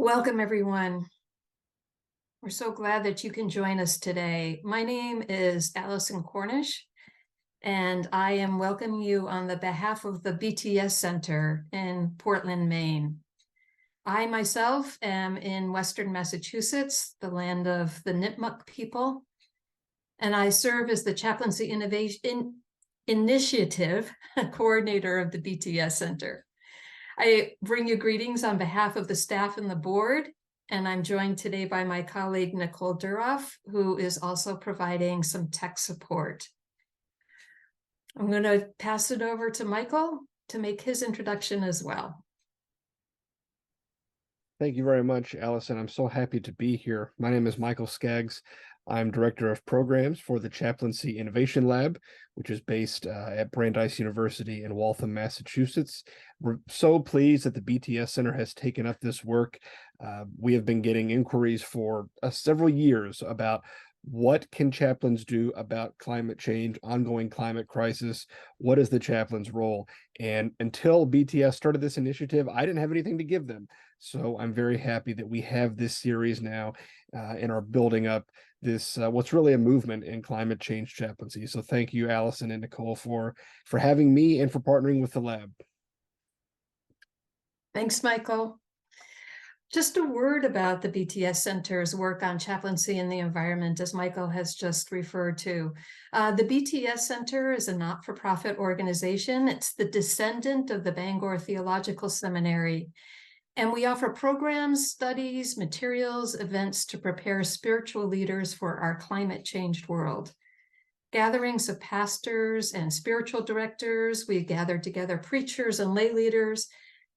Welcome, everyone. We're so glad that you can join us today. My name is Allison Cornish, and I am welcoming you on the behalf of the BTS Center in Portland, Maine. I myself am in Western Massachusetts, the land of the Nipmuc people, and I serve as the Chaplaincy Initiative coordinator of the BTS Center. I bring you greetings on behalf of the staff and the board, and I'm joined today by my colleague, Nicole Duroff, who is also providing some tech support. I'm going to pass it over to Michael to make his introduction as well. Thank you very much, Allison. I'm so happy to be here. My name is Michael Skaggs. I'm Director of Programs for the Chaplaincy Innovation Lab, which is based at Brandeis University in Waltham, Massachusetts. We're so pleased that the BTS Center has taken up this work. We have been getting inquiries for several years about what can chaplains do about climate change, ongoing climate crisis? What is the chaplain's role? And until BTS started this initiative, I didn't have anything to give them. So I'm very happy that we have this series now and are building up this what's really a movement in climate change chaplaincy. So thank you, Allison and Nicole, for having me and for partnering with the lab. Thanks, Michael. Just a word about the BTS Center's work on chaplaincy and the environment, as Michael has just referred to. The BTS Center is a not-for-profit organization. It's the descendant of the Bangor Theological Seminary. And we offer programs, studies, materials, events to prepare spiritual leaders for our climate-changed world. Gatherings of pastors and spiritual directors, we gather together preachers and lay leaders,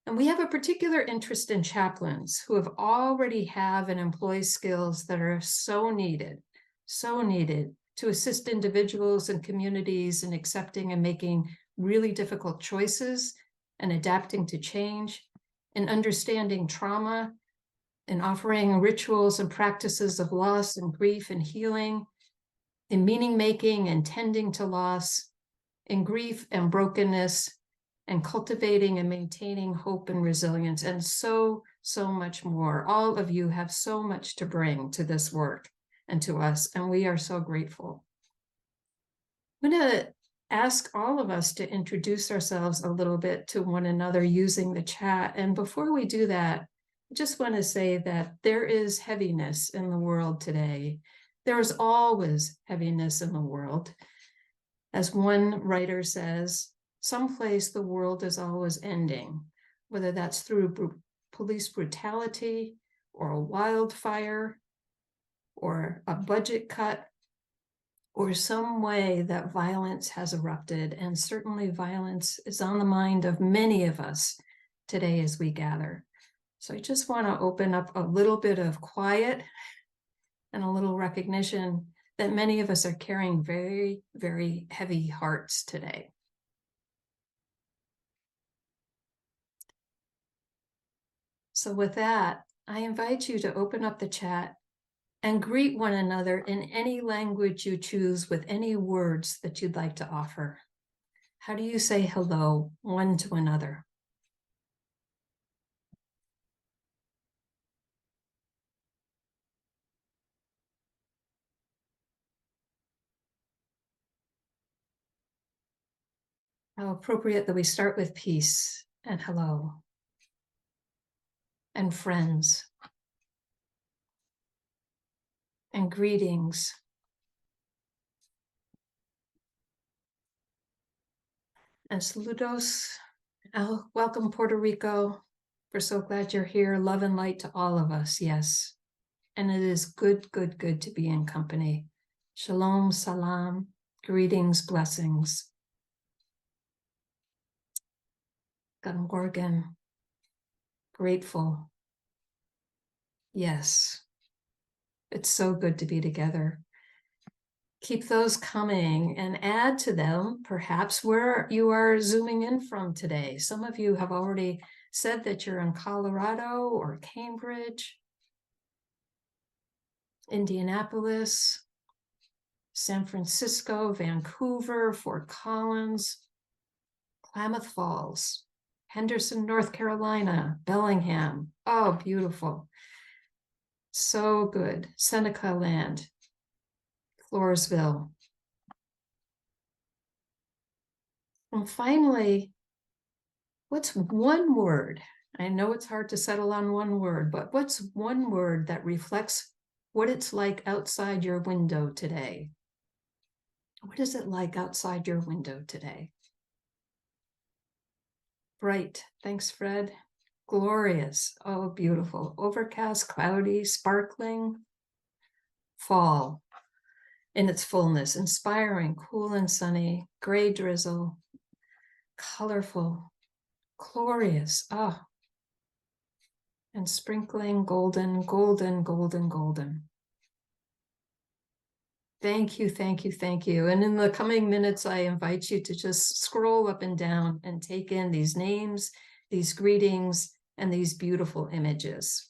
and we have a particular interest in chaplains who already have and employ skills that are so needed to assist individuals and communities in accepting and making really difficult choices and adapting to change, in understanding trauma, in offering rituals and practices of loss and grief and healing, in meaning making and tending to loss, in grief and brokenness, and cultivating and maintaining hope and resilience, and so much more. All of you have so much to bring to this work and to us, and we are so grateful. I'm going to ask all of us to introduce ourselves a little bit to one another using the chat. And before we do that, I just want to say that there is heaviness in the world today. There is always heaviness in the world. As one writer says, someplace the world is always ending, whether that's through police brutality or a wildfire or a budget cut, or some way that violence has erupted. And certainly violence is on the mind of many of us today as we gather. So I just want to open up a little bit of quiet and a little recognition that many of us are carrying very, very heavy hearts today. So with that, I invite you to open up the chat and greet one another in any language you choose with any words that you'd like to offer. How do you say hello one to another? How appropriate that we start with peace and hello and friends and greetings. And saludos. Welcome, Puerto Rico. We're so glad you're here. Love and light to all of us, yes. And it is good to be in company. Shalom, salam, greetings, blessings. Guten Morgen, grateful. Yes, it's so good to be together. Keep those coming and add to them perhaps where you are zooming in from today. Some of you have already said that you're in Colorado or Cambridge, Indianapolis, San Francisco, Vancouver, Fort Collins, Klamath Falls. Henderson, North Carolina, Bellingham. Oh, beautiful. So good. Seneca Land, Floresville. And finally, what's one word? I know it's hard to settle on one word, but what's one word that reflects what it's like outside your window today? What is it like outside your window today? Bright. Thanks, Fred. Glorious. Oh, beautiful. Overcast, cloudy, sparkling. Fall in its fullness. Inspiring, cool and sunny. Gray drizzle. Colorful. Glorious. Oh, and sprinkling golden, golden, golden, golden. Thank you, thank you, thank you. And in the coming minutes, I invite you to just scroll up and down and take in these names, these greetings, and these beautiful images.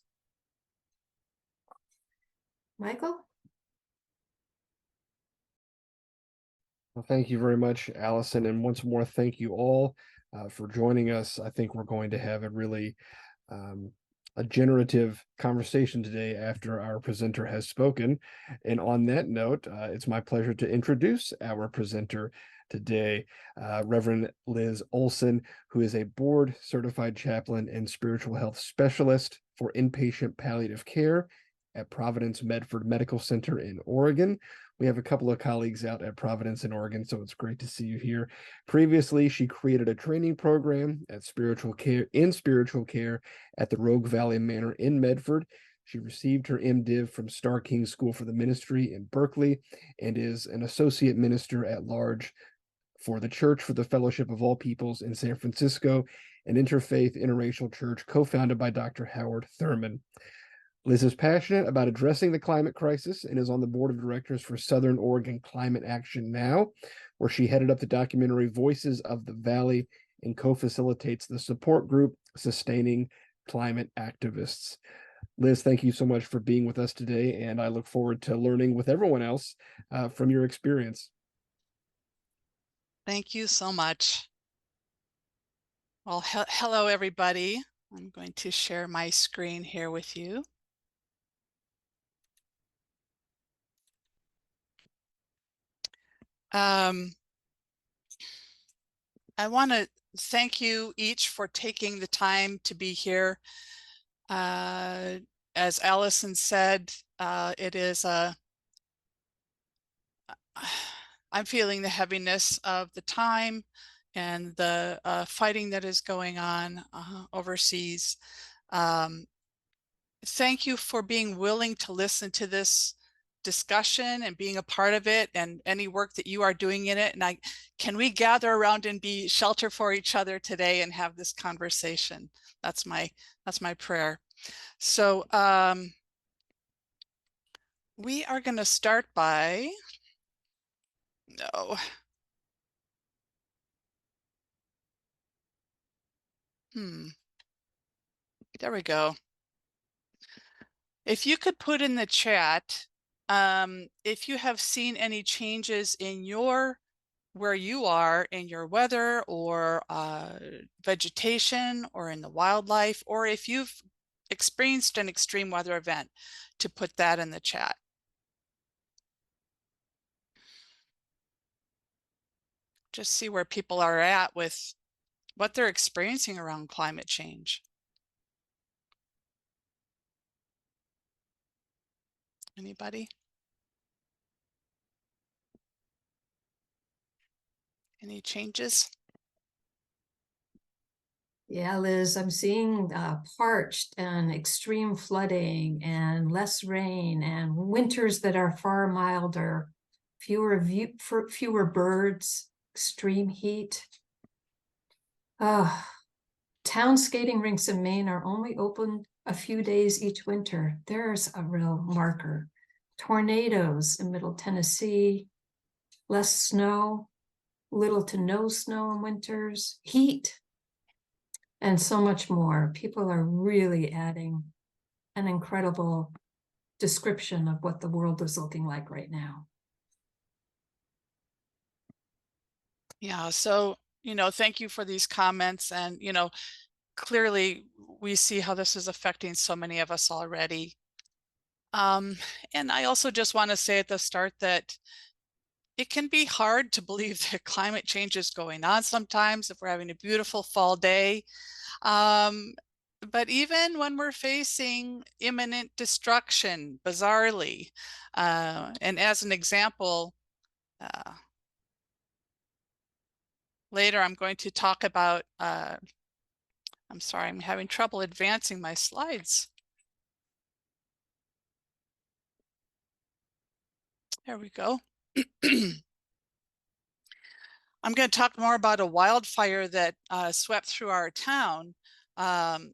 Michael? Well, thank you very much, Allison. And once more, thank you all for joining us. I think we're going to have a really a generative conversation today after our presenter has spoken. And on that note, it's my pleasure to introduce our presenter today, Reverend Liz Olson, who is a board certified chaplain and spiritual health specialist for inpatient palliative care at Providence Medford Medical Center in Oregon. We have a couple of colleagues out at Providence in Oregon, so it's great to see you here. Previously, she created a training program at spiritual care at the Rogue Valley Manor in Medford. She received her MDiv from Star King School for the Ministry in Berkeley and is an associate minister at large for the Church for the Fellowship of All Peoples in San Francisco, an interfaith interracial church co-founded by Dr. Howard Thurman. Liz is passionate about addressing the climate crisis and is on the board of directors for Southern Oregon Climate Action Now, where she headed up the documentary Voices of the Valley and co-facilitates the support group Sustaining Climate Activists. Liz, thank you so much for being with us today, and I look forward to learning with everyone else from your experience. Thank you so much. Well, hello, everybody. I'm going to share my screen here with you. I want to thank you each for taking the time to be here. As Allison said, it is I'm feeling the heaviness of the time and the fighting that is going on overseas. Thank you for being willing to listen to this discussion and being a part of it and any work that you are doing in it. And can we gather around and be shelter for each other today and have this conversation? That's my prayer. So we are going to start by, there we go. If you could put in the chat, if you have seen any changes in where you are in your weather or vegetation or in the wildlife, or if you've experienced an extreme weather event, to put that in the chat. Just see where people are at with what they're experiencing around climate change. Anybody? Any changes? Yeah, Liz, I'm seeing parched and extreme flooding and less rain and winters that are far milder, fewer birds, extreme heat. Town skating rinks in Maine are only open a few days each winter. There's a real marker. Tornadoes in Middle Tennessee, less snow, little to no snow in winters, heat, and so much more. People are really adding an incredible description of what the world is looking like right now. Yeah, so thank you for these comments. And, clearly we see how this is affecting so many of us already. And I also just want to say at the start that it can be hard to believe that climate change is going on sometimes if we're having a beautiful fall day. But even when we're facing imminent destruction, bizarrely, and as an example, later I'm going to talk about, I'm sorry, I'm having trouble advancing my slides. There we go. I'm going to talk more about a wildfire that swept through our town. But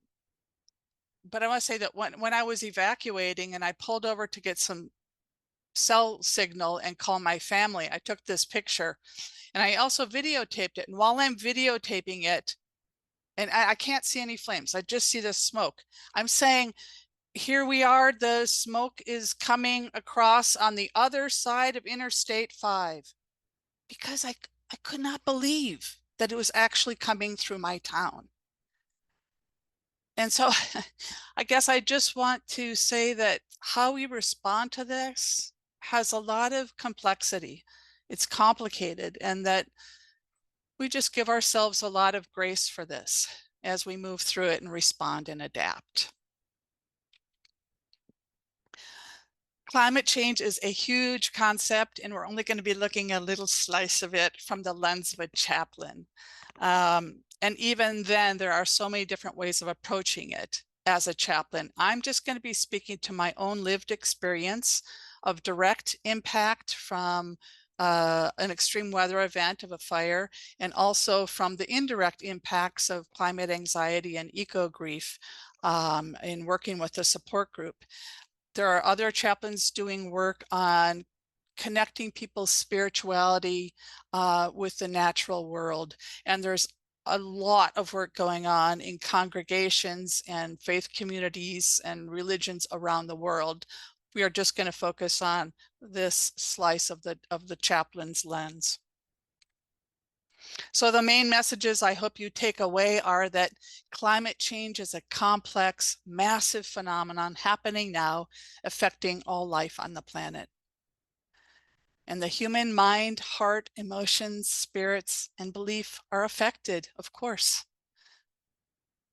I want to say that when I was evacuating and I pulled over to get some cell signal and call my family, I took this picture and I also videotaped it. And while I'm videotaping it, and I can't see any flames, I just see the smoke. I'm saying, here we are, the smoke is coming across on the other side of Interstate 5, because I could not believe that it was actually coming through my town. And so I guess I just want to say that how we respond to this has a lot of complexity. It's complicated, and that we just give ourselves a lot of grace for this as we move through it and respond and adapt. Climate change is a huge concept, and we're only going to be looking at a little slice of it from the lens of a chaplain. And even then, there are so many different ways of approaching it as a chaplain. I'm just going to be speaking to my own lived experience of direct impact from an extreme weather event of a fire, and also from the indirect impacts of climate anxiety and eco grief in working with the support group. There are other chaplains doing work on connecting people's spirituality with the natural world. And there's a lot of work going on in congregations and faith communities and religions around the world. We are just going to focus on this slice of the chaplain's lens. So the main messages I hope you take away are that climate change is a complex, massive phenomenon happening now, affecting all life on the planet. And the human mind, heart, emotions, spirits, and belief are affected, of course.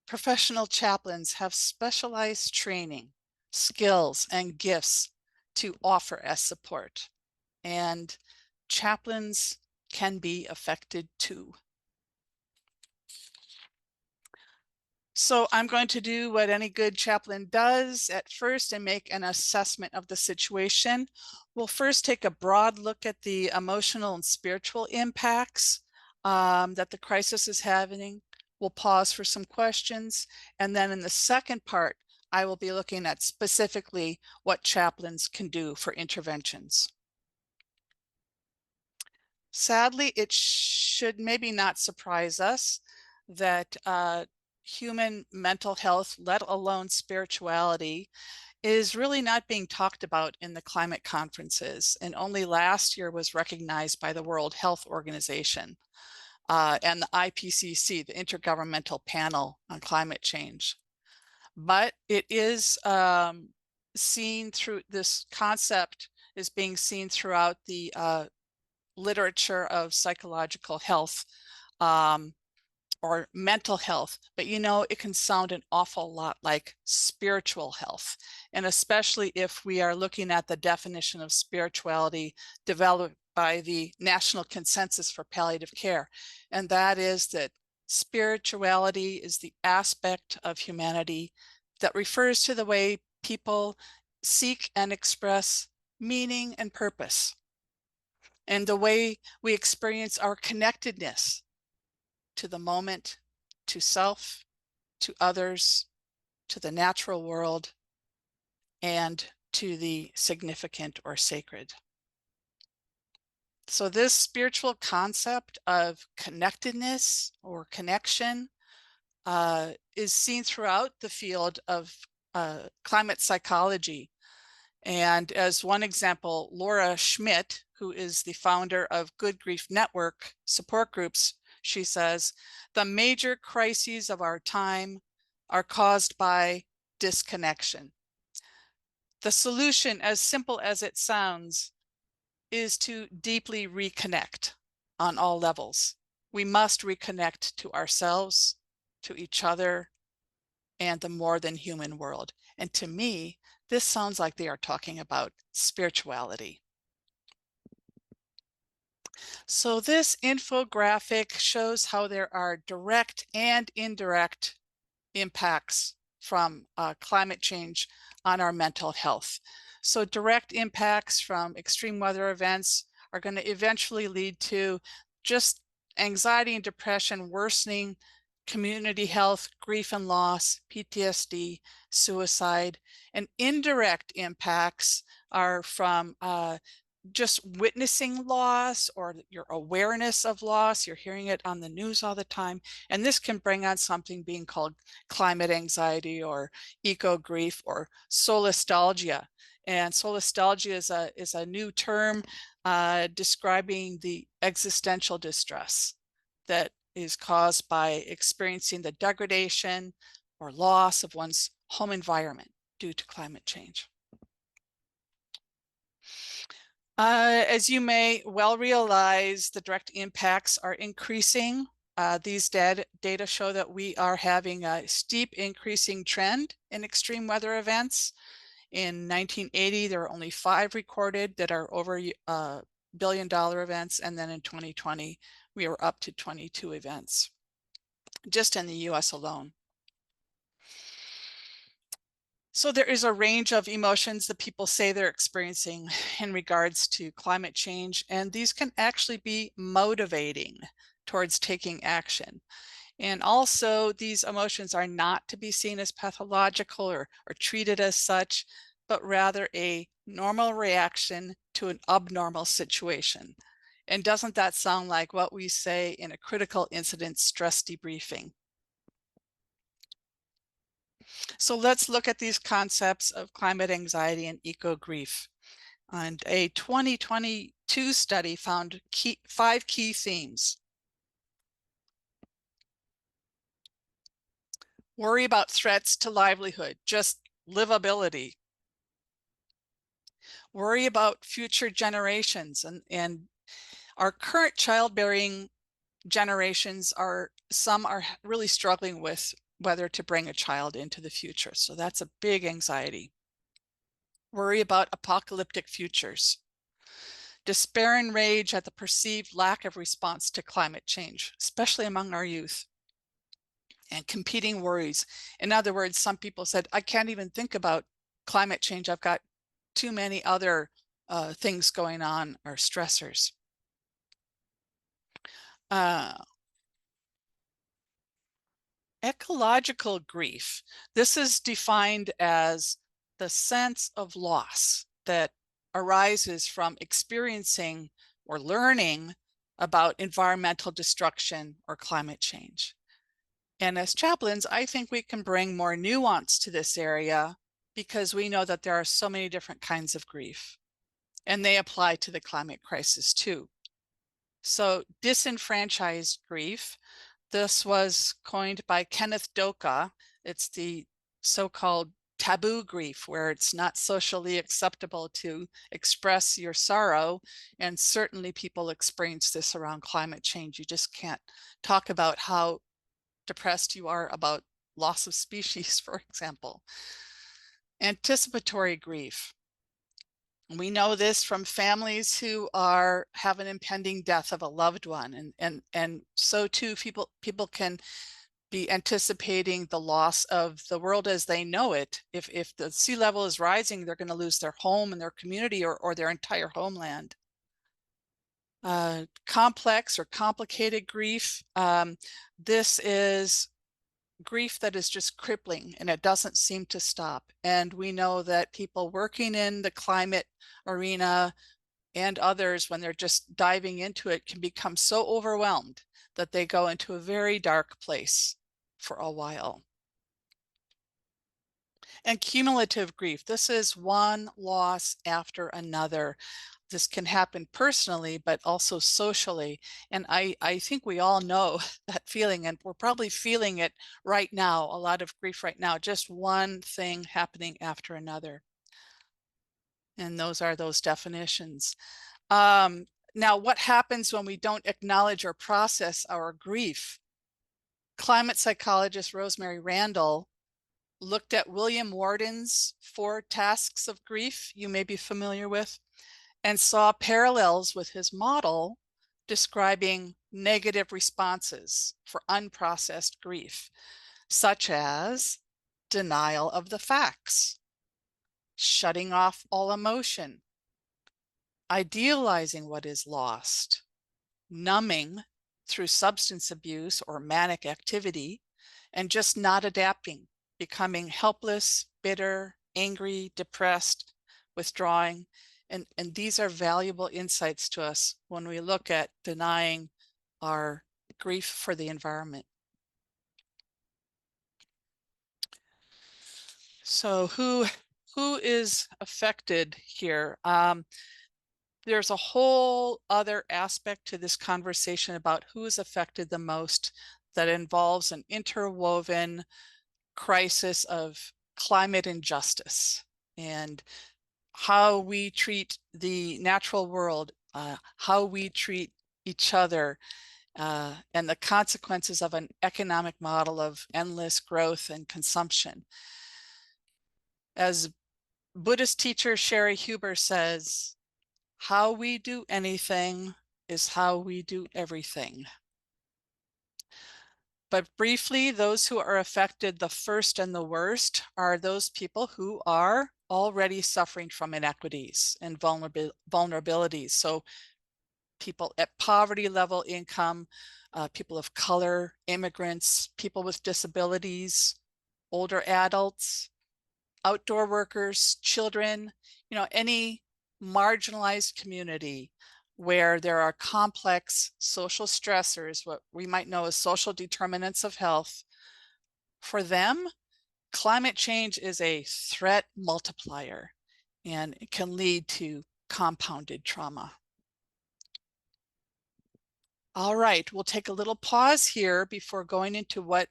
Professional chaplains have specialized training, skills, and gifts to offer as support. And chaplains can be affected too. So I'm going to do what any good chaplain does at first and make an assessment of the situation. We'll first take a broad look at the emotional and spiritual impacts that the crisis is having. We'll pause for some questions. And then in the second part, I will be looking at specifically what chaplains can do for interventions. Sadly, it should maybe not surprise us that human mental health, let alone spirituality, is really not being talked about in the climate conferences, and only last year was recognized by the World Health Organization and the IPCC, the Intergovernmental Panel on Climate Change. But it is seen through, this concept is being seen throughout the literature of psychological health or mental health, but it can sound an awful lot like spiritual health. And especially if we are looking at the definition of spirituality developed by the National Consensus for Palliative Care. And that is that spirituality is the aspect of humanity that refers to the way people seek and express meaning and purpose, and the way we experience our connectedness to the moment, to self, to others, to the natural world, and to the significant or sacred. So this spiritual concept of connectedness or connection is seen throughout the field of climate psychology. And as one example, Laura Schmidt, who is the founder of Good Grief Network support groups, She says, the major crises of our time are caused by disconnection. The solution, as simple as it sounds, is to deeply reconnect on all levels. We must reconnect to ourselves, to each other, and the more than human world. And to me, this sounds like they are talking about spirituality. So this infographic shows how there are direct and indirect impacts from climate change on our mental health. So direct impacts from extreme weather events are going to eventually lead to just anxiety and depression worsening, community health, grief and loss, PTSD, suicide. And indirect impacts are from just witnessing loss or your awareness of loss. You're hearing it on the news all the time. And this can bring on something being called climate anxiety or eco grief or solastalgia. And solastalgia is a new term describing the existential distress that is caused by experiencing the degradation or loss of one's home environment due to climate change. As you may well realize, the direct impacts are increasing. These data show that we are having a steep increasing trend in extreme weather events. In 1980, there were only 5 recorded that are over $1 billion events. And then in 2020, we were up to 22 events, just in the US alone. So there is a range of emotions that people say they're experiencing in regards to climate change, and these can actually be motivating towards taking action. And also, these emotions are not to be seen as pathological or treated as such, but rather a normal reaction to an abnormal situation. And doesn't that sound like what we say in a critical incident stress debriefing? So let's look at these concepts of climate anxiety and eco grief. And a 2022 study found 5 key themes. Worry about threats to livelihood, just livability. Worry about future generations, and our current childbearing generations some are really struggling with whether to bring a child into the future. So that's a big anxiety. Worry about apocalyptic futures. Despair and rage at the perceived lack of response to climate change, especially among our youth. And competing worries. In other words, some people said, I can't even think about climate change. I've got too many other things going on, or stressors. Ecological grief. This is defined as the sense of loss that arises from experiencing or learning about environmental destruction or climate change. And as chaplains, I think we can bring more nuance to this area because we know that there are so many different kinds of grief, and they apply to the climate crisis too. So disenfranchised grief. This was coined by Kenneth Doka. It's the so-called taboo grief, where it's not socially acceptable to express your sorrow. And certainly people experience this around climate change. You just can't talk about how depressed you are about loss of species, for example. Anticipatory grief. We know this from families who have an impending death of a loved one, and so too people can be anticipating the loss of the world as they know it. If the sea level is rising, they're going to lose their home and their community or their entire homeland. Complex or complicated grief. This is grief that is just crippling, and it doesn't seem to stop. And we know that people working in the climate arena and others, when they're just diving into it, can become so overwhelmed that they go into a very dark place for a while. And cumulative grief. This is one loss after another. This can happen personally, but also socially. And I think we all know that feeling, and we're probably feeling it right now, a lot of grief right now, just one thing happening after another. And those are those definitions. Now, what happens when we don't acknowledge or process our grief? Climate psychologist Rosemary Randall looked at William Worden's 4 tasks of grief, you may be familiar with, and saw parallels with his model describing negative responses for unprocessed grief, such as denial of the facts, shutting off all emotion, idealizing what is lost, numbing through substance abuse or manic activity, and just not adapting, becoming helpless, bitter, angry, depressed, withdrawing. And these are valuable insights to us when we look at denying our grief for the environment. So who is affected here? There's a whole other aspect to this conversation about who is affected the most that involves an interwoven crisis of climate injustice and how we treat the natural world, how we treat each other, and the consequences of an economic model of endless growth and consumption. As Buddhist teacher Sherry Huber says, how we do anything is how we do everything. But briefly, those who are affected the first and the worst are those people who are already suffering from inequities and vulnerabilities. So people at poverty level income, people of color, immigrants, people with disabilities, older adults, outdoor workers, children, any marginalized community where there are complex social stressors, what we might know as social determinants of health. For them, climate change is a threat multiplier, and it can lead to compounded trauma. All right, we'll take a little pause here before going into what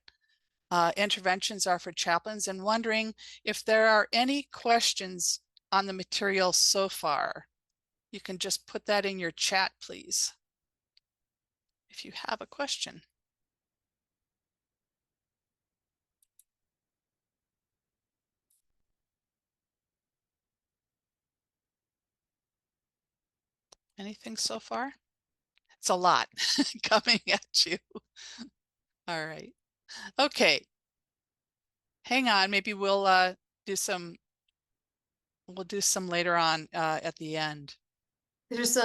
interventions are for chaplains, and wondering if there are any questions on the material so far. You can just put that in your chat, please, if you have a question. Anything so far? It's a lot coming at you. All right. Okay. Hang on. Maybe we'll do some later on at the end. There's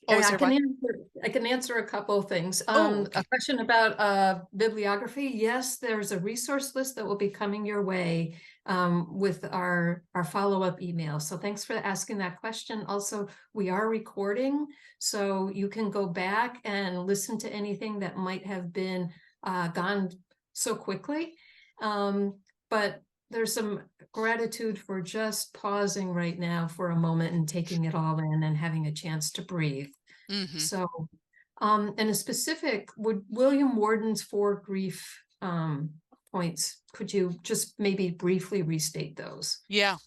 Oh, is I there can one? answer a couple of things. Oh, okay. A question about bibliography. Yes, there's a resource list that will be coming your way with our follow-up email. So thanks for asking that question. Also, we are recording, so you can go back and listen to anything that might have been gone so quickly. But there's some gratitude for just pausing right now for a moment and taking it all in and having a chance to breathe. Mm-hmm. So, and a specific, would William Worden's 4 grief points, could you just maybe briefly restate those? Yeah.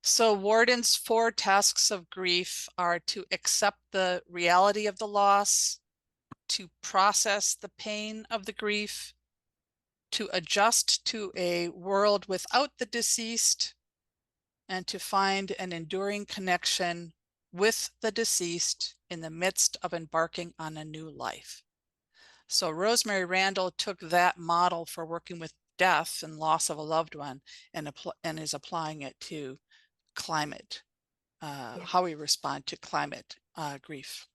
So Worden's 4 tasks of grief are to accept the reality of the loss, to process the pain of the grief, to adjust to a world without the deceased, and to find an enduring connection with the deceased in the midst of embarking on a new life. So Rosemary Randall took that model for working with death and loss of a loved one and is applying it to climate, how we respond to climate grief.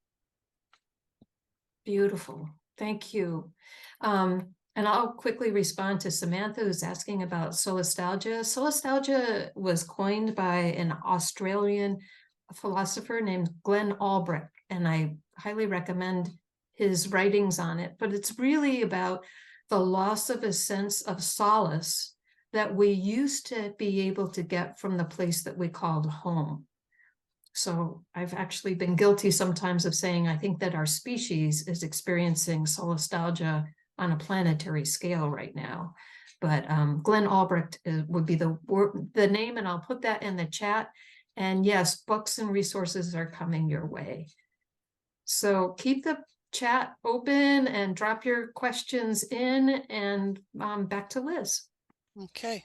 Beautiful. Thank you. And I'll quickly respond to Samantha, who's asking about solastalgia. Solastalgia was coined by an Australian philosopher named Glenn Albrecht, and I highly recommend his writings on it. But it's really about the loss of a sense of solace that we used to be able to get from the place that we called home. So I've actually been guilty sometimes of saying, I think that our species is experiencing solastalgia on a planetary scale right now. But Glenn Albrecht would be the name, and I'll put that in the chat. And yes, books and resources are coming your way. So keep the chat open and drop your questions in, and back to Liz. Okay,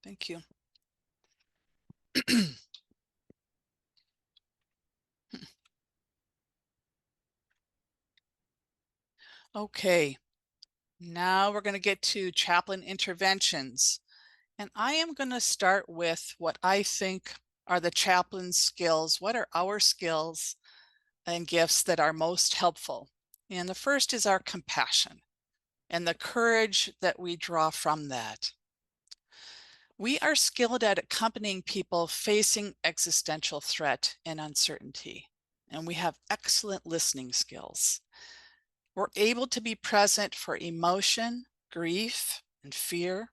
thank you. Okay, now we're going to get to chaplain interventions. And I am going to start with what I think are the chaplain's skills. What are our skills and gifts that are most helpful? And the first is our compassion and the courage that we draw from that. We are skilled at accompanying people facing existential threat and uncertainty, and we have excellent listening skills. We're able to be present for emotion, grief, and fear.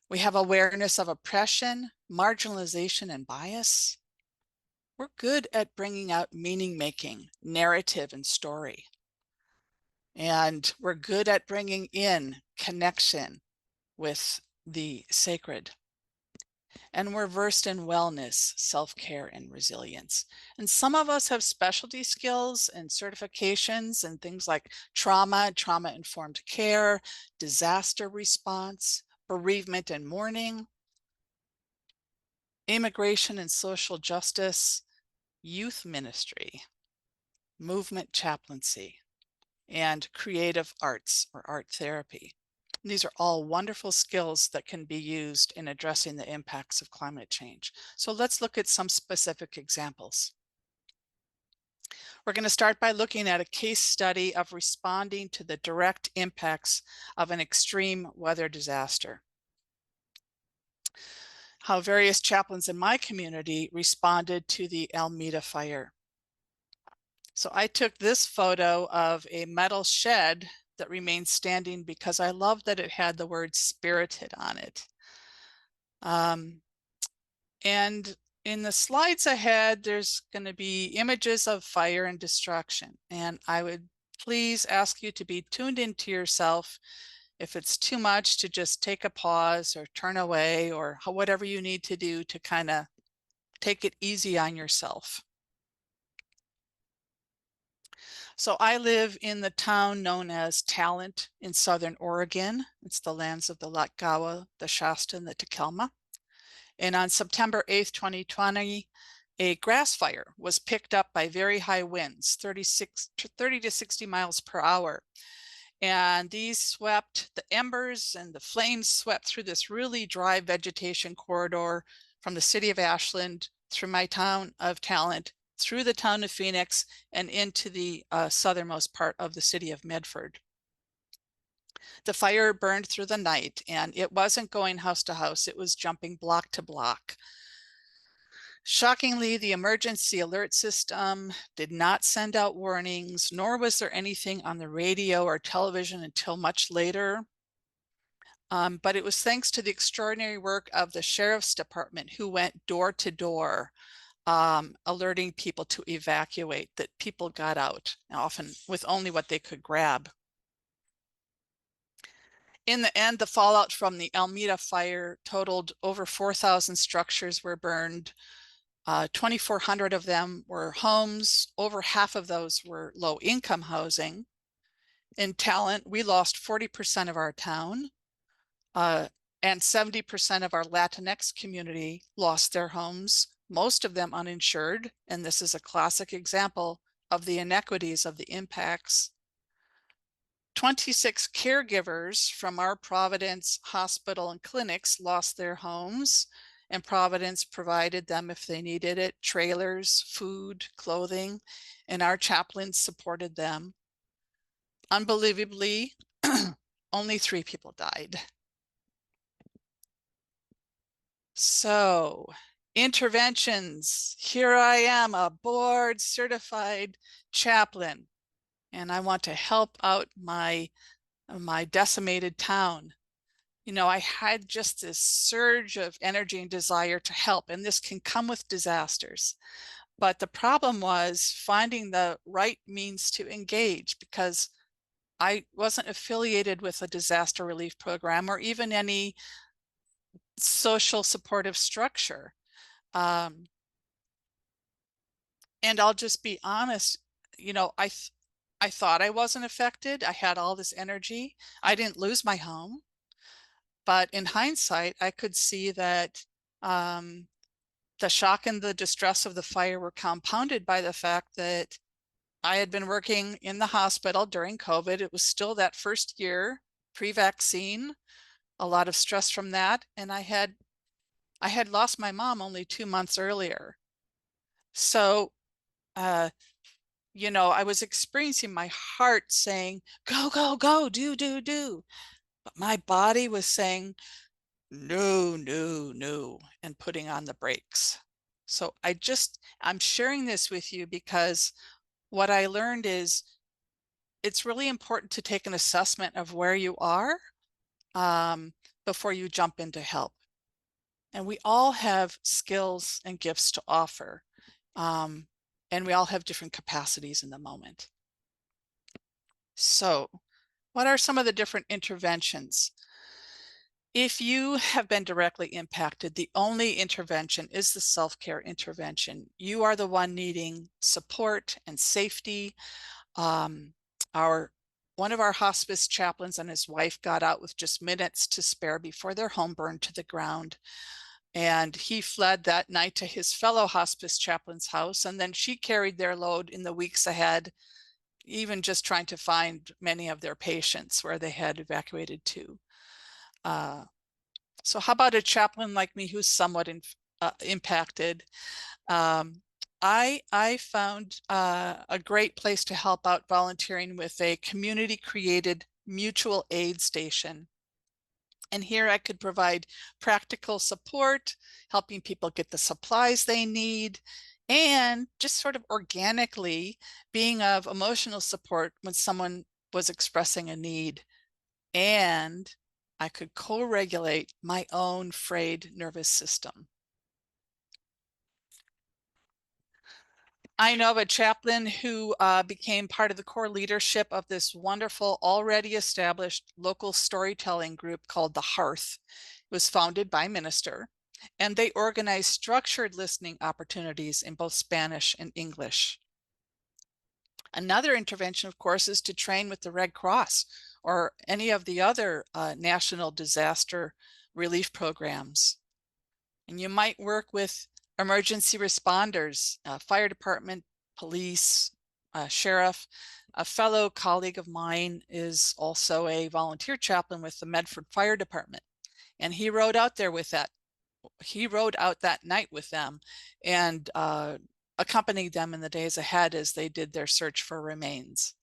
We have awareness of oppression, marginalization, and bias. We're good at bringing out meaning making, narrative, and story. And we're good at bringing in connection with the sacred. And we're versed in wellness, self-care, and resilience. And some of us have specialty skills and certifications and things like trauma-informed care, disaster response, bereavement and mourning, immigration and social justice, youth ministry, movement chaplaincy, and creative arts or art therapy. These are all wonderful skills that can be used in addressing the impacts of climate change. So let's look at some specific examples. We're going to start by looking at a case study of responding to the direct impacts of an extreme weather disaster. How various chaplains in my community responded to the Alameda fire. So I took this photo of a metal shed that remains standing because I love that it had the word spirited on it. And in the slides ahead, there's going to be images of fire and destruction. And I would please ask you to be tuned into yourself. If it's too much, to just take a pause or turn away, or whatever you need to do to kind of take it easy on yourself. So I live in the town known as Talent in Southern Oregon. It's the lands of the Latgawa, the Shasta, and the Takelma. And on September 8th, 2020, a grass fire was picked up by very high winds, 30 to 60 miles per hour. And these swept, the embers and the flames swept through this really dry vegetation corridor from the city of Ashland, through my town of Talent, through the town of Phoenix, and into the southernmost part of the city of Medford. The fire burned through the night, and it wasn't going house to house, it was jumping block to block. Shockingly, the emergency alert system did not send out warnings, nor was there anything on the radio or television until much later. But it was thanks to the extraordinary work of the sheriff's department, who went door to door, alerting people to evacuate, that people got out, often with only what they could grab. In the end, the fallout from the Alameda fire totaled over 4,000 structures were burned. 2,400 of them were homes. Over half of those were low-income housing. In Talent, we lost 40% of our town, and 70% of our Latinx community lost their homes, most of them uninsured. And this is a classic example of the inequities of the impacts. 26 caregivers from our Providence hospital and clinics lost their homes, and Providence provided them, if they needed it, trailers, food, clothing, and our chaplains supported them. Unbelievably, only 3 people died. So, interventions. Here I am, a board certified chaplain, and I want to help out my my decimated town, you know, I had just this surge of energy and desire to help, and this can come with disasters. But the problem was finding the right means to engage, because I wasn't affiliated with a disaster relief program or even any social supportive structure. And I'll just be honest, you know, I thought I wasn't affected. I had all this energy. I didn't lose my home. But in hindsight, I could see that the shock and the distress of the fire were compounded by the fact that I had been working in the hospital during COVID. It was still that first year, pre-vaccine, a lot of stress from that. And I had lost my mom only 2 months earlier. So, you know, I was experiencing my heart saying, go, go, go, do, do, do. But my body was saying, no, no, no, and putting on the brakes. So I'm sharing this with you because what I learned is it's really important to take an assessment of where you are before you jump in to help. And we all have skills and gifts to offer. And we all have different capacities in the moment. So what are some of the different interventions? If you have been directly impacted, the only intervention is the self-care intervention. You are the one needing support and safety. One of our hospice chaplains and his wife got out with just minutes to spare before their home burned to the ground. And he fled that night to his fellow hospice chaplain's house, and then she carried their load in the weeks ahead, even just trying to find many of their patients where they had evacuated to. So how about a chaplain like me who's somewhat impacted? I found a great place to help out volunteering with a community-created mutual aid station. And here I could provide practical support, helping people get the supplies they need, and just sort of organically being of emotional support when someone was expressing a need. And I could co-regulate my own frayed nervous system. I know of a chaplain who became part of the core leadership of this wonderful, already established local storytelling group called The Hearth. It was founded by a minister, and they organized structured listening opportunities in both Spanish and English. Another intervention, of course, is to train with the Red Cross or any of the other national disaster relief programs. And you might work with emergency responders, fire department, police, sheriff. A fellow colleague of mine is also a volunteer chaplain with the Medford Fire Department. And he rode out there with that. He rode out that night with them and accompanied them in the days ahead as they did their search for remains.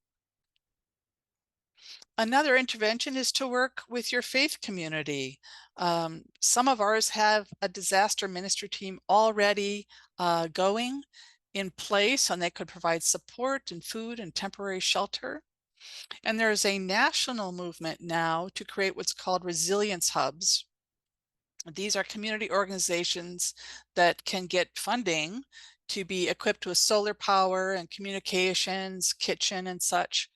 Another intervention is to work with your faith community. Some of ours have a disaster ministry team already going in place, and they could provide support and food and temporary shelter. And there's a national movement now to create what's called resilience hubs. These are community organizations that can get funding to be equipped with solar power and communications, kitchen and such.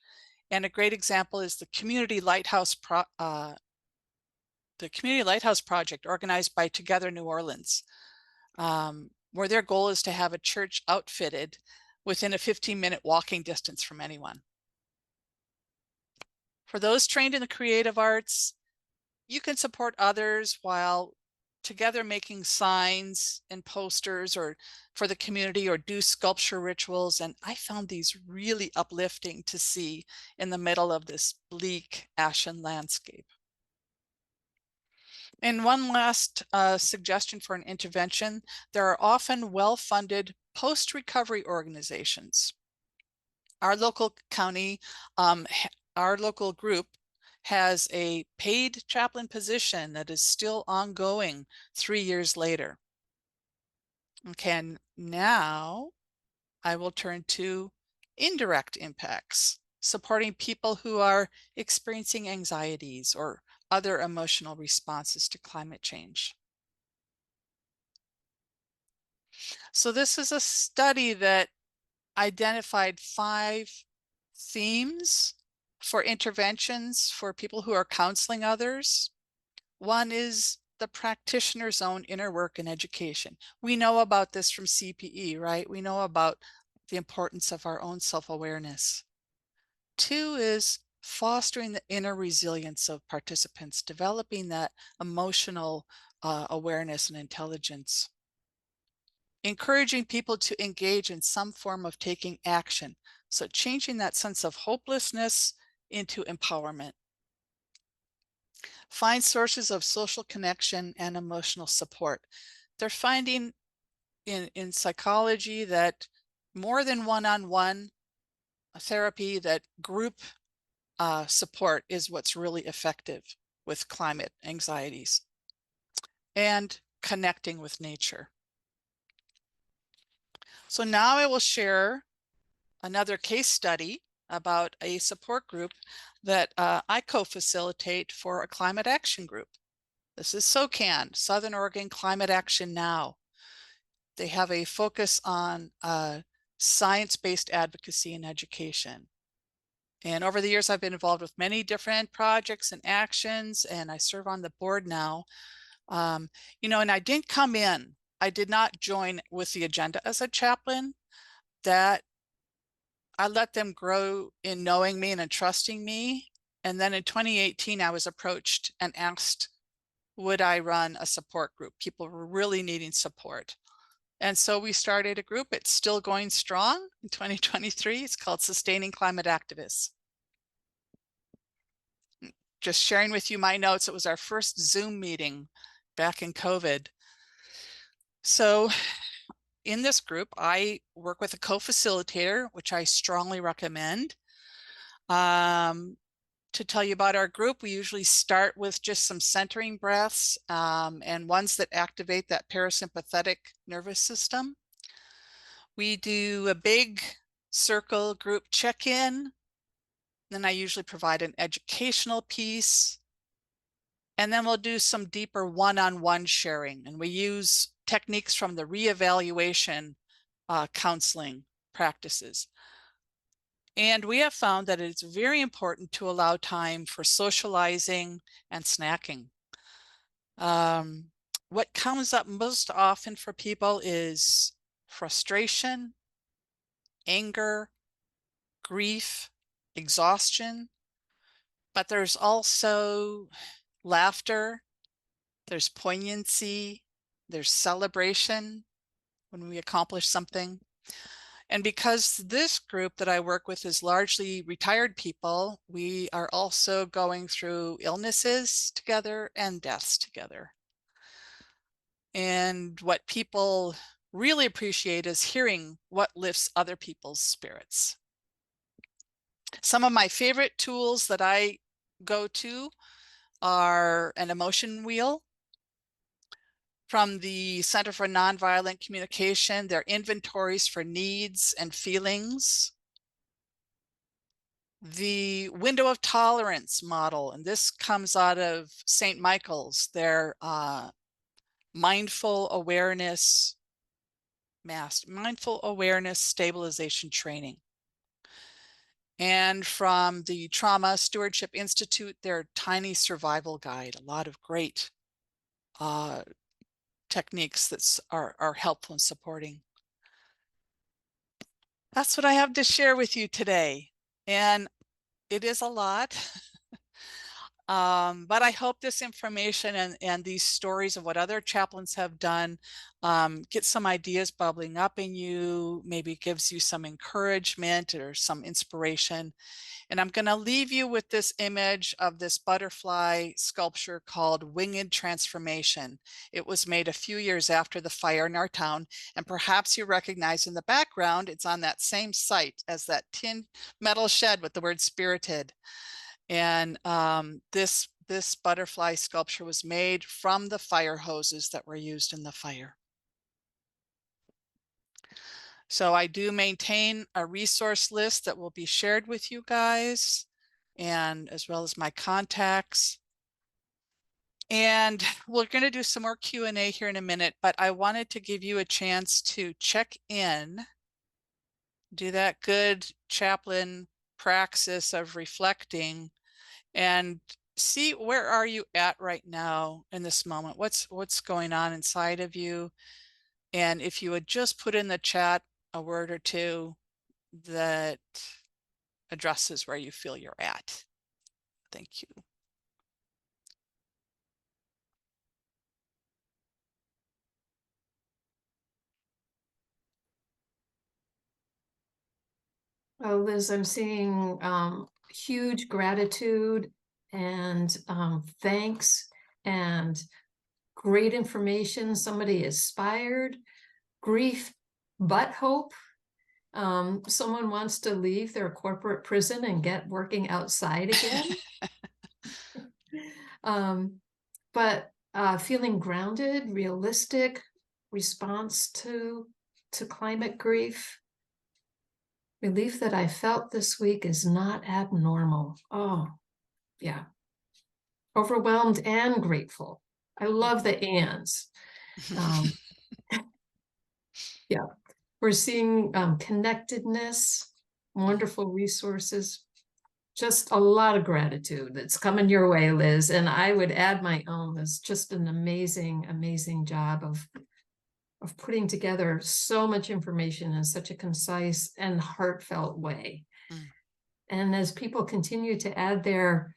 And a great example is the Community Lighthouse Project, organized by Together New Orleans, where their goal is to have a church outfitted within a 15-minute walking distance from anyone. For those trained in the creative arts, you can support others while together making signs and posters or for the community, or do sculpture rituals. And I found these really uplifting to see in the middle of this bleak ashen landscape. And one last suggestion for an intervention: there are often well-funded post-recovery organizations. Our local county, our local group has a paid chaplain position that is still ongoing 3 years later. Okay, and now I will turn to indirect impacts. supporting people who are experiencing anxieties or other emotional responses to climate change. So this is a study that identified 5 themes for interventions for people who are counseling others. One is the practitioner's own inner work and education. We know about this from CPE, right? We know about the importance of our own self-awareness. 2 is fostering the inner resilience of participants, developing that emotional awareness and intelligence. Encouraging people to engage in some form of taking action. So changing that sense of hopelessness into empowerment. Find sources of social connection and emotional support. They're finding in psychology that more than one-on-one therapy, that group support is what's really effective with climate anxieties. And connecting with nature. So now I will share another case study about a support group that I co-facilitate for a climate action group. This is SOCAN, Southern Oregon Climate Action Now. They have a focus on science-based advocacy and education. And over the years, I've been involved with many different projects and actions, and I serve on the board now. You know, and I didn't come in, I did not join with the agenda as a chaplain. That I let them grow in knowing me and in trusting me. And then in 2018, I was approached and asked, would I run a support group? People were really needing support. And so we started a group. It's still going strong in 2023. It's called Sustaining Climate Activists. Just sharing with you my notes. It was our first Zoom meeting back in COVID. So in this group, I work with a co-facilitator, which I strongly recommend. To tell you about our group, we usually start with just some centering breaths and ones that activate that parasympathetic nervous system. We do a big circle group check-in. Then I usually provide an educational piece. And then we'll do some deeper one-on-one sharing. And we use techniques from the reevaluation counseling practices. And we have found that it's very important to allow time for socializing and snacking. What comes up most often for people is frustration, anger, grief, exhaustion, but there's also laughter, there's poignancy, there's celebration when we accomplish something. And because this group that I work with is largely retired people, we are also going through illnesses together and deaths together. And what people really appreciate is hearing what lifts other people's spirits. Some of my favorite tools that I go to are an emotion wheel from the Center for Nonviolent Communication, their inventories for needs and feelings. The window of tolerance model, and this comes out of St. Michael's, their mindful awareness stabilization training. And from the Trauma Stewardship Institute, their tiny survival guide, a lot of great techniques that are helpful in supporting. That's what I have to share with you today. And it is a lot. But I hope this information and these stories of what other chaplains have done get some ideas bubbling up in you, maybe gives you some encouragement or some inspiration. And I'm going to leave you with this image of this butterfly sculpture called Winged Transformation. It was made a few years after the fire in our town, and perhaps you recognize in the background, it's on that same site as that tin metal shed with the word Spirited. And this butterfly sculpture was made from the fire hoses that were used in the fire. So I do maintain a resource list that will be shared with you guys, and as well as my contacts. And we're going to do some more Q&A here in a minute, but I wanted to give you a chance to check in, do that good chaplain praxis of reflecting, and see where are you at right now in this moment. What's going on inside of you? And if you would just put in the chat a word or two that addresses where you feel you're at. Thank you. Oh, Liz, I'm seeing huge gratitude and thanks and great information. Somebody inspired, grief, but hope. Someone wants to leave their corporate prison and get working outside again. But feeling grounded, realistic response to climate grief. Relief that I felt this week is not abnormal. Oh, yeah. Overwhelmed and grateful. I love the ands. Yeah. We're seeing connectedness, wonderful resources, just a lot of gratitude that's coming your way, Liz. And I would add my own. It's just an amazing, amazing job of putting together so much information in such a concise and heartfelt way. Mm. And as people continue to add their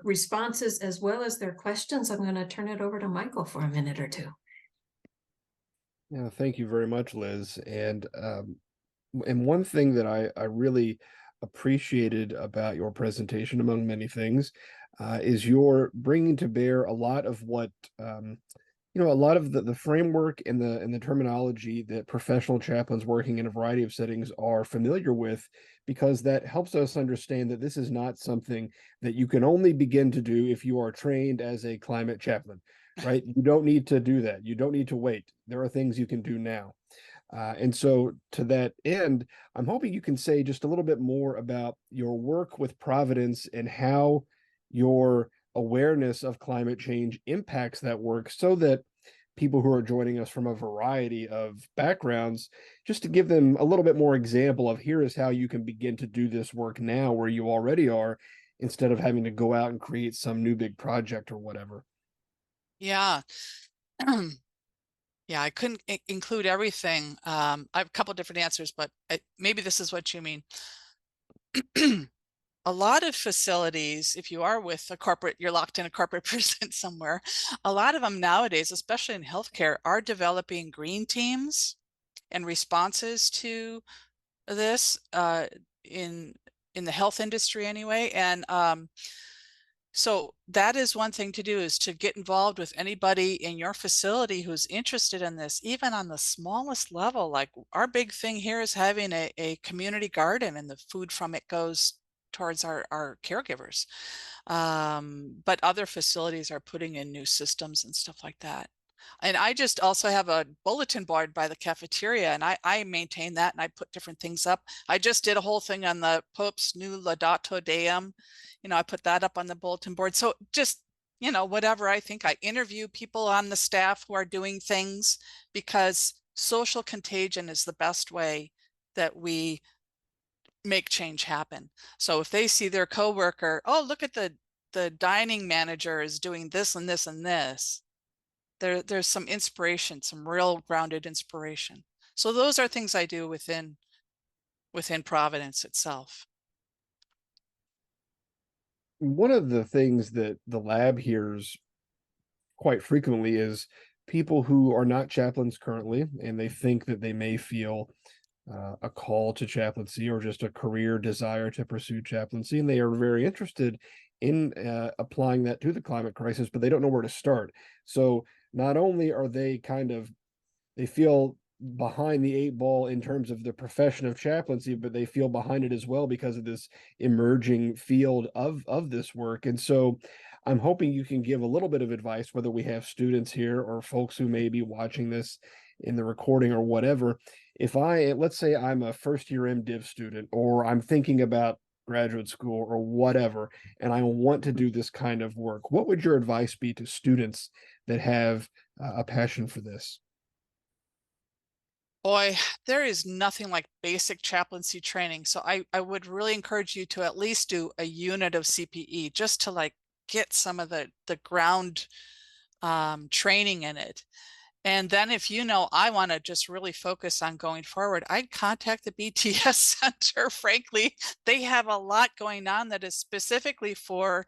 responses as well as their questions, I'm going to turn it over to Michael for a minute or two. Yeah, thank you very much, Liz. And one thing that I really appreciated about your presentation, among many things, is your bringing to bear a lot of what a lot of the framework and the terminology that professional chaplains working in a variety of settings are familiar with, because that helps us understand that this is not something that you can only begin to do if you are trained as a climate chaplain, right? You don't need to do that. You don't need to wait. There are things you can do now. And so to that end, I'm hoping you can say just a little bit more about your work with Providence and how your awareness of climate change impacts that work, so that people who are joining us from a variety of backgrounds, just to give them a little bit more example of, here is how you can begin to do this work now where you already are, instead of having to go out and create some new big project or whatever. Yeah. Yeah, I couldn't include everything. I have a couple different answers, but maybe this is what you mean. A lot of facilities, if you are with a corporate, you're locked in a corporate prison somewhere, a lot of them nowadays, especially in healthcare, are developing green teams and responses to this in the health industry anyway. And so that is one thing to do, is to get involved with anybody in your facility who's interested in this, even on the smallest level. Like, our big thing here is having a community garden, and the food from it goes towards our caregivers. But other facilities are putting in new systems and stuff like that. And I just also have a bulletin board by the cafeteria, and I maintain that, and I put different things up. I just did a whole thing on the Pope's new Laudato Deum. I put that up on the bulletin board. So just, whatever. I think I interview people on the staff who are doing things, because social contagion is the best way that we make change happen. So if they see their coworker, oh, look at the dining manager is doing this and this and this, there's some inspiration, some real grounded inspiration. So those are things I do within Providence itself. One of the things that the lab hears quite frequently is people who are not chaplains currently, and they think that they may feel a call to chaplaincy, or just a career desire to pursue chaplaincy, and they are very interested in applying that to the climate crisis, but they don't know where to start. So not only are they they feel behind the 8 ball in terms of the profession of chaplaincy, but they feel behind it as well because of this emerging field of this work. And so I'm hoping you can give a little bit of advice, whether we have students here or folks who may be watching this in the recording or whatever. If let's say I'm a first year MDiv student, or I'm thinking about graduate school or whatever, and I want to do this kind of work, what would your advice be to students that have a passion for this? Boy, there is nothing like basic chaplaincy training. So I would really encourage you to at least do a unit of CPE just to like get some of the ground training in it. And then if you know, I want to just really focus on going forward, I'd contact the BTS Center. Frankly, they have a lot going on that is specifically for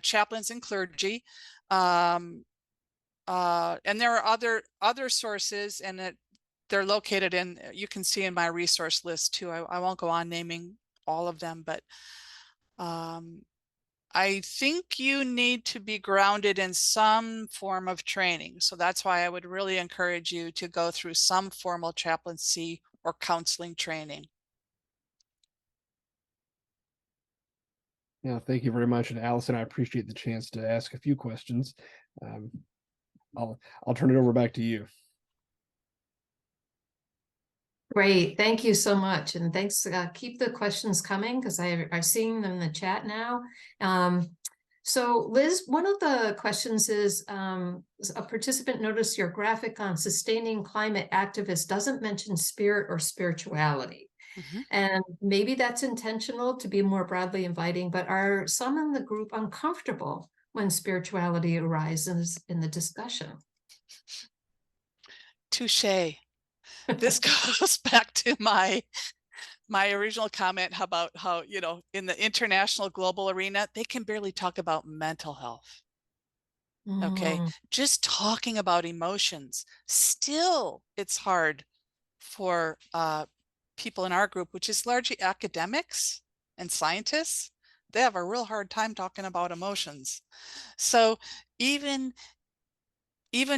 chaplains and clergy. And there are other sources, and they're located in, you can see in my resource list too. I won't go on naming all of them, but I think you need to be grounded in some form of training. So that's why I would really encourage you to go through some formal chaplaincy or counseling training. Yeah, thank you very much. And Allison, I appreciate the chance to ask a few questions. I'll turn it over back to you. Great, thank you so much, and thanks. Keep the questions coming because I'm seeing them in the chat now. So Liz, one of the questions is a participant noticed your graphic on sustaining climate activists doesn't mention spirit or spirituality. And maybe that's intentional to be more broadly inviting, but are some in the group uncomfortable when spirituality arises in the discussion? Touche. This goes back to my original comment about how, you know, in the international global arena, they can barely talk about mental health. Okay, just talking about emotions, still it's hard for people in our group, which is largely academics and scientists. They have a real hard time talking about emotions. So even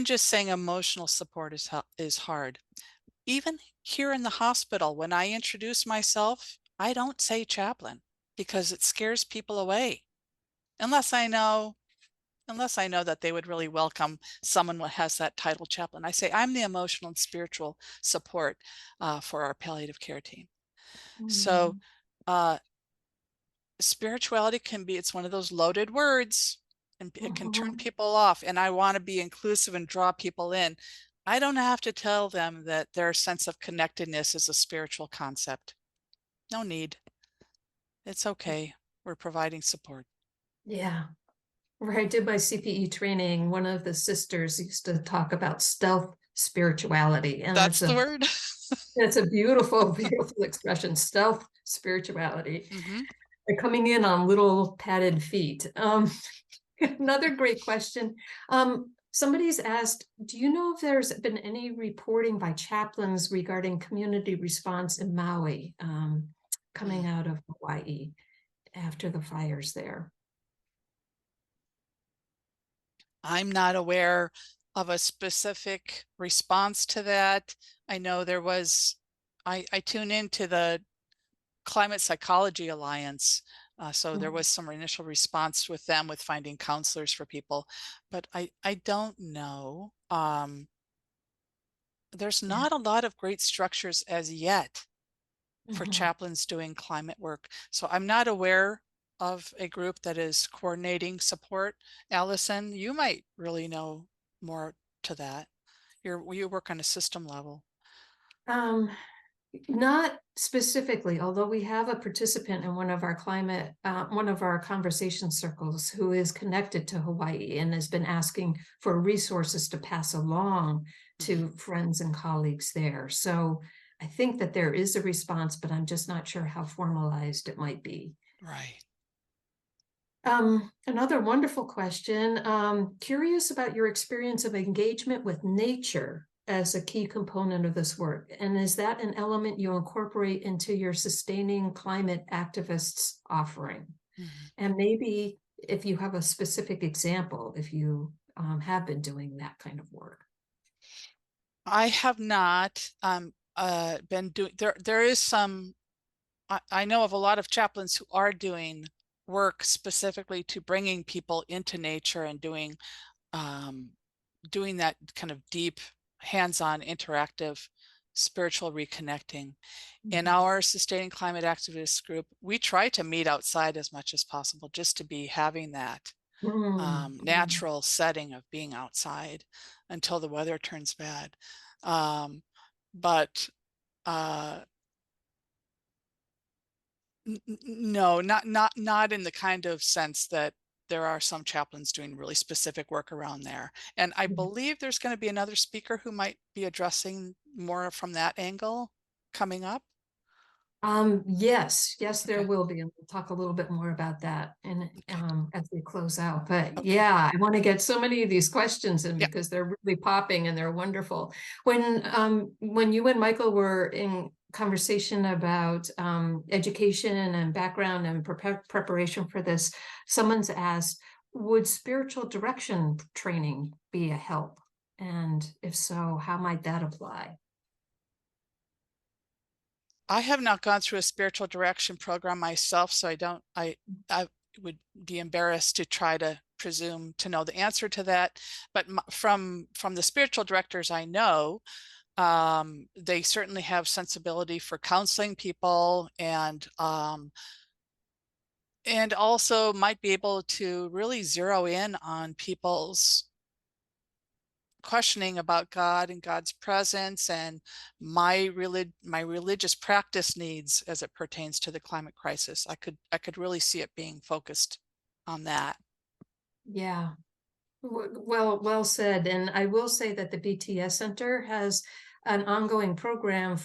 just saying emotional support is hard. Even here in the hospital, when I introduce myself, I don't say chaplain because it scares people away. Unless I know that they would really welcome someone who has that title, chaplain. I say, I'm the emotional and spiritual support for our palliative care team. So spirituality it's one of those loaded words, and it can turn people off. And I want to be inclusive and draw people in. I don't have to tell them that their sense of connectedness is a spiritual concept. No need. It's okay. We're providing support. Yeah. Where I did my CPE training, one of the sisters used to talk about stealth spirituality. And That's the word. It's a beautiful, beautiful expression, stealth spirituality. They're coming in on little padded feet. Another great question. Somebody's asked, do you know if there's been any reporting by chaplains regarding community response in Maui coming out of Hawaii after the fires there? I'm not aware of a specific response to that. I know there was, I tune into the Climate Psychology Alliance. So there was some initial response with them with finding counselors for people, but I don't know. There's not a lot of great structures as yet for chaplains doing climate work. So I'm not aware of a group that is coordinating support. Allison, you might really know more to that. You work on a system level. Not specifically, although we have a participant in one of our one of our conversation circles who is connected to Hawaii and has been asking for resources to pass along to friends and colleagues there. So I think that there is a response, but I'm just not sure how formalized it might be. Right. Another wonderful question. Curious about your experience of engagement with nature as a key component of this work. And is that an element you incorporate into your sustaining climate activists offering? And maybe if you have a specific example, if you have been doing that kind of work. I have not been doing, there is some, I know of a lot of chaplains who are doing work specifically to bringing people into nature and doing that kind of deep, hands-on, interactive, spiritual reconnecting. In our Sustaining Climate Activists group, we try to meet outside as much as possible, just to be having that natural setting of being outside until the weather turns bad. But no, not in the kind of sense that there are some chaplains doing really specific work around there. And I believe there's going to be another speaker who might be addressing more from that angle coming up. Yes, there Okay. will be, and we'll talk a little bit more about that and Okay. as we close out. But Okay. yeah, I want to get so many of these questions in Yeah. because they're really popping and they're wonderful. When you and Michael were in conversation about education and background and preparation for this, someone's asked, would spiritual direction training be a help? And if so, how might that apply? I have not gone through a spiritual direction program myself, so I would be embarrassed to try to presume to know the answer to that. But from the spiritual directors I know, they certainly have sensibility for counseling people, and also might be able to really zero in on people's questioning about God and God's presence and my religious practice needs as it pertains to the climate crisis. I could really see it being focused on that. Yeah. Well said. And I will say that the BTS Center has an ongoing program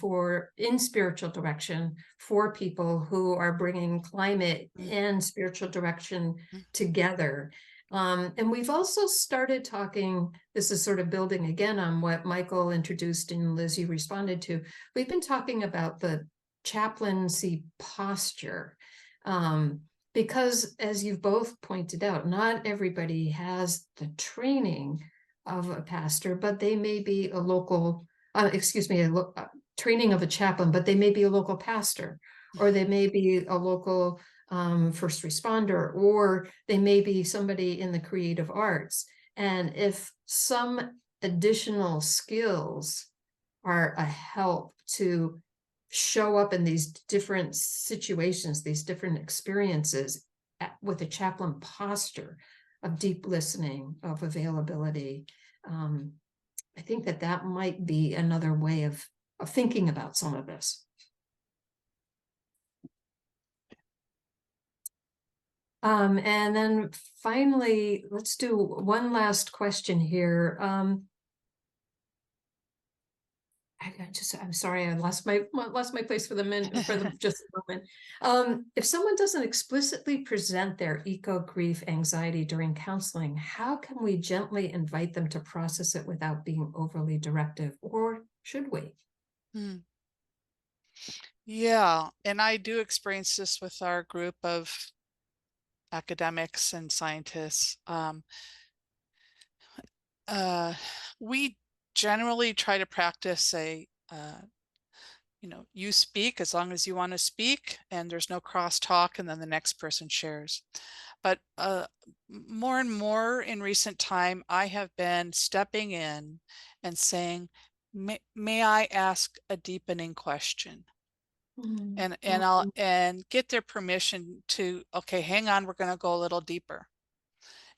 in spiritual direction for people who are bringing climate and spiritual direction together. And we've also started talking, this is sort of building again on what Michael introduced and Liz, you responded to. We've been talking about the chaplaincy posture. Because as you've both pointed out, not everybody has the training of a pastor, but they may be a local, training of a chaplain, but they may be a local pastor, or they may be a local first responder, or they may be somebody in the creative arts. And if some additional skills are a help to show up in these different situations, these different experiences with a chaplain posture of deep listening, of availability. I think that might be another way of thinking about some of this. And then finally, let's do one last question here. I'm sorry, I lost my place for just a moment. If someone doesn't explicitly present their eco-grief anxiety during counseling, how can we gently invite them to process it without being overly directive, or should we? Yeah, and I do experience this with our group of academics and scientists. We generally try to practice you speak as long as you want to speak, and there's no crosstalk, and then the next person shares. But more and more in recent time, I have been stepping in and saying, may I ask a deepening question? And get their permission to, okay, hang on, we're going to go a little deeper.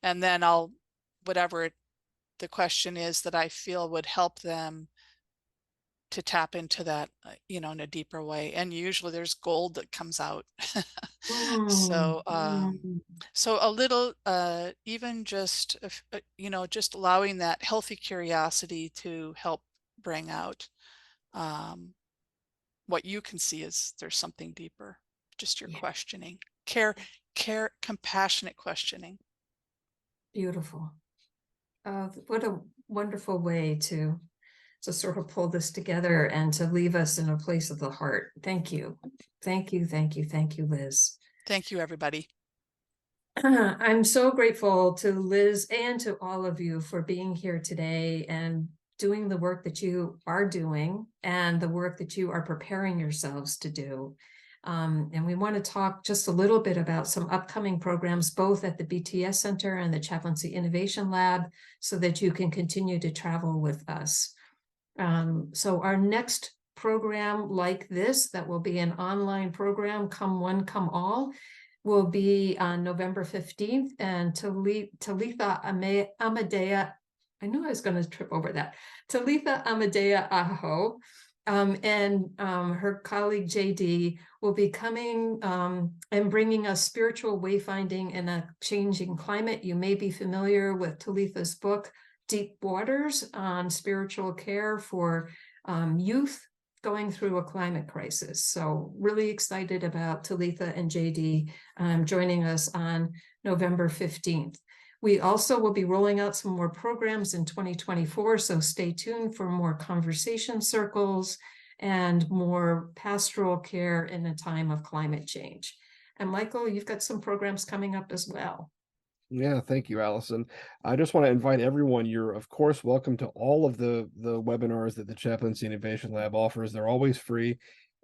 And then whatever the question is that I feel would help them to tap into that, in a deeper way. And usually there's gold that comes out. So a little, even just, just allowing that healthy curiosity to help bring out what you can see is there's something deeper, just your questioning, care, compassionate questioning. Beautiful. What a wonderful way to sort of pull this together and to leave us in a place of the heart. Thank you. Thank you, Liz. Thank you, everybody. I'm so grateful to Liz and to all of you for being here today and doing the work that you are doing and the work that you are preparing yourselves to do. And we want to talk just a little bit about some upcoming programs, both at the BTS Center and the Chaplaincy Innovation Lab, so that you can continue to travel with us. So our next program like this, that will be an online program, Come One, Come All, will be on November 15th, and Talitha Amadea, I knew I was going to trip over that, Talitha Amadea Aho, and her colleague JD will be coming and bringing us spiritual wayfinding in a changing climate. You may be familiar with Talitha's book, Deep Waters, on spiritual care for youth going through a climate crisis. So really excited about Talitha and JD joining us on November 15th. We also will be rolling out some more programs in 2024, so stay tuned for more conversation circles and more pastoral care in a time of climate change. And Michael, you've got some programs coming up as well. Yeah, thank you, Allison. I just want to invite everyone. You're, of course, welcome to all of the webinars that the Chaplaincy Innovation Lab offers. They're always free,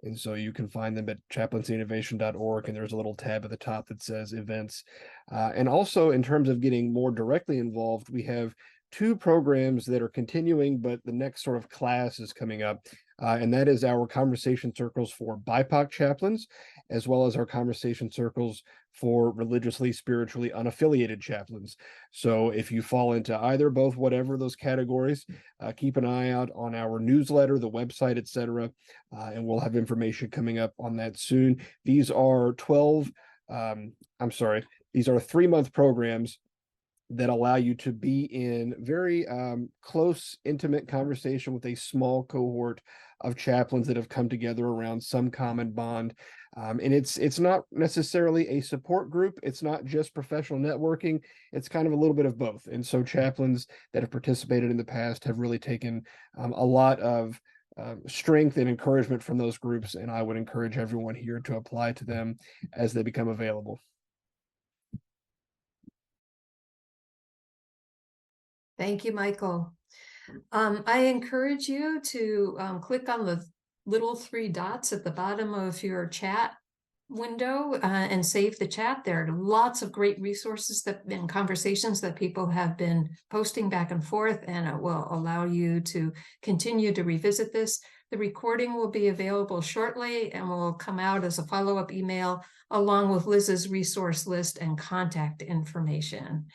and so you can find them at chaplaincyinnovation.org, and there's a little tab at the top that says events. And also, in terms of getting more directly involved, we have 2 programs that are continuing, but the next sort of class is coming up. And that is our conversation circles for BIPOC chaplains, as well as our conversation circles for religiously, spiritually unaffiliated chaplains. So if you fall into either, both, whatever those categories, keep an eye out on our newsletter, the website, etc. And we'll have information coming up on that soon. These are 3-month programs that allow you to be in very close, intimate conversation with a small cohort of chaplains that have come together around some common bond. And it's not necessarily a support group. It's not just professional networking. It's kind of a little bit of both. And so chaplains that have participated in the past have really taken a lot of strength and encouragement from those groups. And I would encourage everyone here to apply to them as they become available. Thank you, Michael. I encourage you to click on the little 3 dots at the bottom of your chat window and save the chat. There are lots of great resources and conversations that people have been posting back and forth, and it will allow you to continue to revisit this. The recording will be available shortly and will come out as a follow-up email along with Liz's resource list and contact information.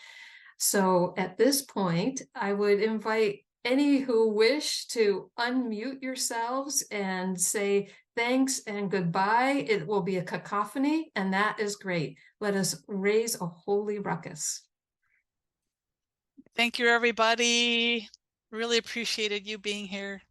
So at this point, I would invite any who wish to unmute yourselves and say thanks and goodbye. It will be a cacophony, and that is great. Let us raise a holy ruckus. Thank you, everybody. Really appreciated you being here.